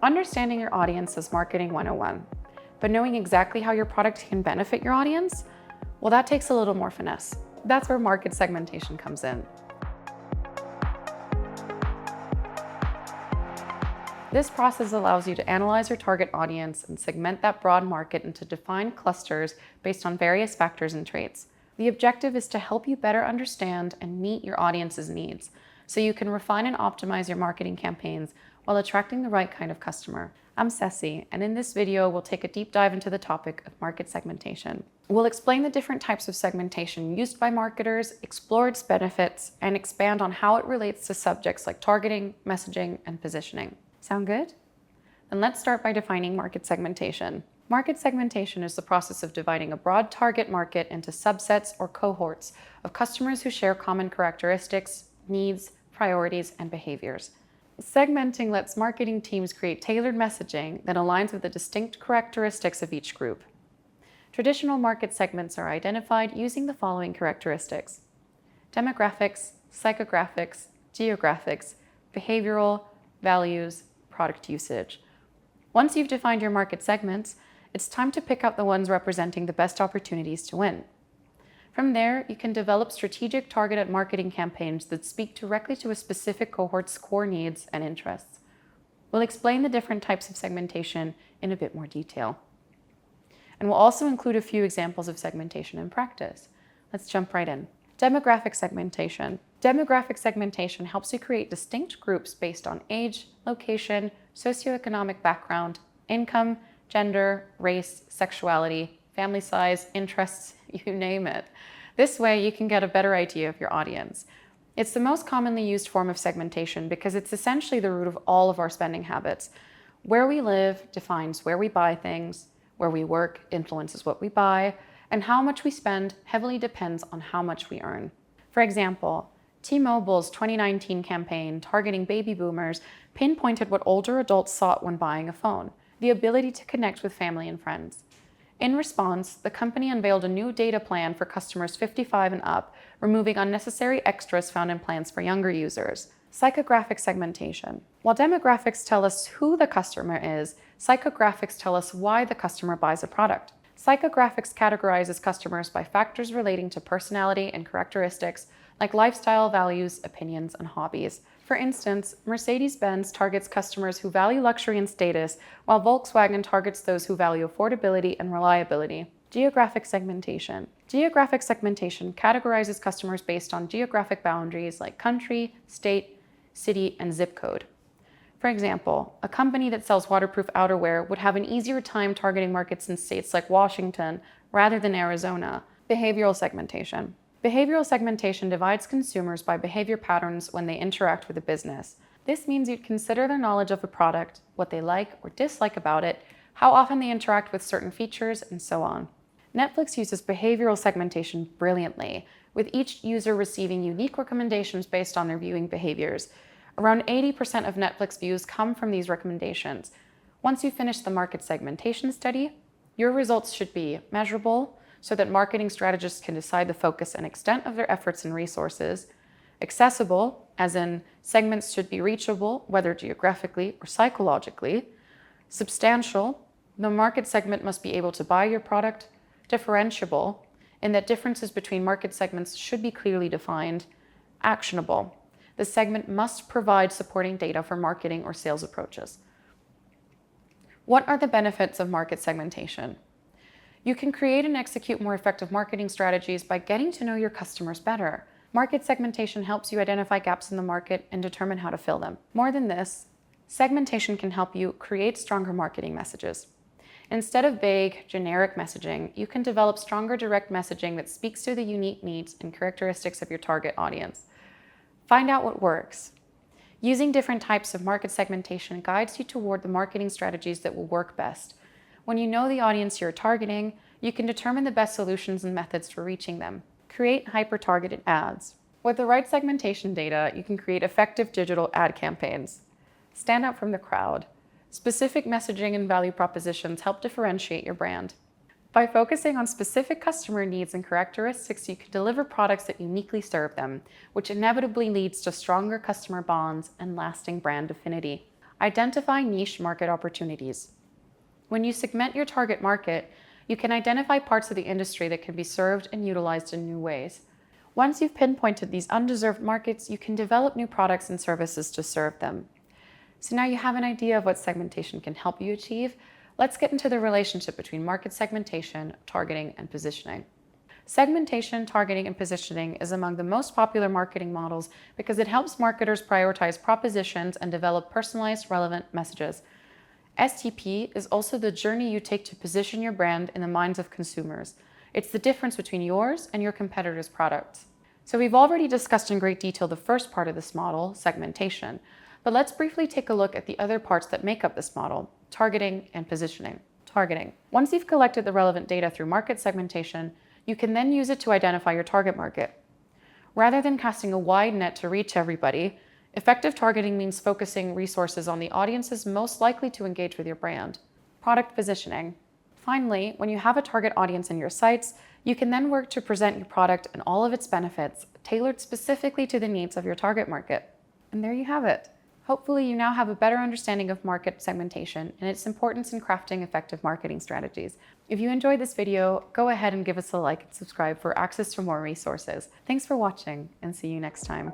Understanding your audience is marketing 101, but knowing exactly how your product can benefit your audience, well, that takes a little more finesse. That's where market segmentation comes in. This process allows you to analyze your target audience and segment that broad market into defined clusters based on various factors and traits. The objective is to help you better understand and meet your audience's needs, so you can refine and optimize your marketing campaigns while attracting the right kind of customer. I'm Ceci, and in this video, we'll take a deep dive into the topic of market segmentation. We'll explain the different types of segmentation used by marketers, explore its benefits, and expand on how it relates to subjects like targeting, messaging, and positioning. Sound good? Then let's start by defining market segmentation. Market segmentation is the process of dividing a broad target market into subsets or cohorts of customers who share common characteristics, needs, priorities, and behaviors. Segmenting lets marketing teams create tailored messaging that aligns with the distinct characteristics of each group. Traditional market segments are identified using the following characteristics: demographics, psychographics, geographics, behavioral, values, product usage. Once you've defined your market segments, it's time to pick out the ones representing the best opportunities to win. From there, you can develop strategic targeted marketing campaigns that speak directly to a specific cohort's core needs and interests. We'll explain the different types of segmentation in a bit more detail. And we'll also include a few examples of segmentation in practice. Let's jump right in. Demographic segmentation. Demographic segmentation helps you create distinct groups based on age, location, socioeconomic background, income, gender, race, sexuality, family size, interests, you name it. This way, you can get a better idea of your audience. It's the most commonly used form of segmentation because it's essentially the root of all of our spending habits. Where we live defines where we buy things, where we work influences what we buy, and how much we spend heavily depends on how much we earn. For example, T-Mobile's 2019 campaign targeting baby boomers pinpointed what older adults sought when buying a phone: the ability to connect with family and friends. In response, the company unveiled a new data plan for customers 55 and up, removing unnecessary extras found in plans for younger users. Psychographic segmentation. While demographics tell us who the customer is, psychographics tell us why the customer buys a product. Psychographics categorizes customers by factors relating to personality and characteristics like lifestyle, values, opinions, and hobbies. For instance, Mercedes-Benz targets customers who value luxury and status, while Volkswagen targets those who value affordability and reliability. Geographic segmentation. Geographic segmentation categorizes customers based on geographic boundaries like country, state, city, and zip code. For example, a company that sells waterproof outerwear would have an easier time targeting markets in states like Washington rather than Arizona. Behavioral segmentation. Behavioral segmentation divides consumers by behavior patterns when they interact with a business. This means you'd consider their knowledge of a product, what they like or dislike about it, how often they interact with certain features, and so on. Netflix uses behavioral segmentation brilliantly, with each user receiving unique recommendations based on their viewing behaviors. Around 80% of Netflix views come from these recommendations. Once you finish the market segmentation study, your results should be measurable, so that marketing strategists can decide the focus and extent of their efforts and resources; accessible, as in segments should be reachable, whether geographically or psychologically; substantial, the market segment must be able to buy your product; differentiable, in that differences between market segments should be clearly defined; actionable, the segment must provide supporting data for marketing or sales approaches. What are the benefits of market segmentation? You can create and execute more effective marketing strategies by getting to know your customers better. Market segmentation helps you identify gaps in the market and determine how to fill them. More than this, segmentation can help you create stronger marketing messages. Instead of vague, generic messaging, you can develop stronger direct messaging that speaks to the unique needs and characteristics of your target audience. Find out what works. Using different types of market segmentation guides you toward the marketing strategies that will work best. When you know the audience you're targeting, you can determine the best solutions and methods for reaching them. Create hyper-targeted ads. With the right segmentation data, you can create effective digital ad campaigns. Stand out from the crowd. Specific messaging and value propositions help differentiate your brand. By focusing on specific customer needs and characteristics, you can deliver products that uniquely serve them, which inevitably leads to stronger customer bonds and lasting brand affinity. Identify niche market opportunities. When you segment your target market, you can identify parts of the industry that can be served and utilized in new ways. Once you've pinpointed these undeserved markets, you can develop new products and services to serve them. So now you have an idea of what segmentation can help you achieve. Let's get into the relationship between market segmentation, targeting, and positioning. Segmentation, targeting, and positioning is among the most popular marketing models because it helps marketers prioritize propositions and develop personalized, relevant messages. STP is also the journey you take to position your brand in the minds of consumers. It's the difference between yours and your competitor's products. So we've already discussed in great detail the first part of this model, segmentation, but let's briefly take a look at the other parts that make up this model, targeting and positioning. Targeting. Once you've collected the relevant data through market segmentation, you can then use it to identify your target market. Rather than casting a wide net to reach everybody, effective targeting means focusing resources on the audiences most likely to engage with your brand. Product positioning. Finally, when you have a target audience in your sites, you can then work to present your product and all of its benefits tailored specifically to the needs of your target market. And there you have it. Hopefully, you now have a better understanding of market segmentation and its importance in crafting effective marketing strategies. If you enjoyed this video, go ahead and give us a like and subscribe for access to more resources. Thanks for watching, and see you next time.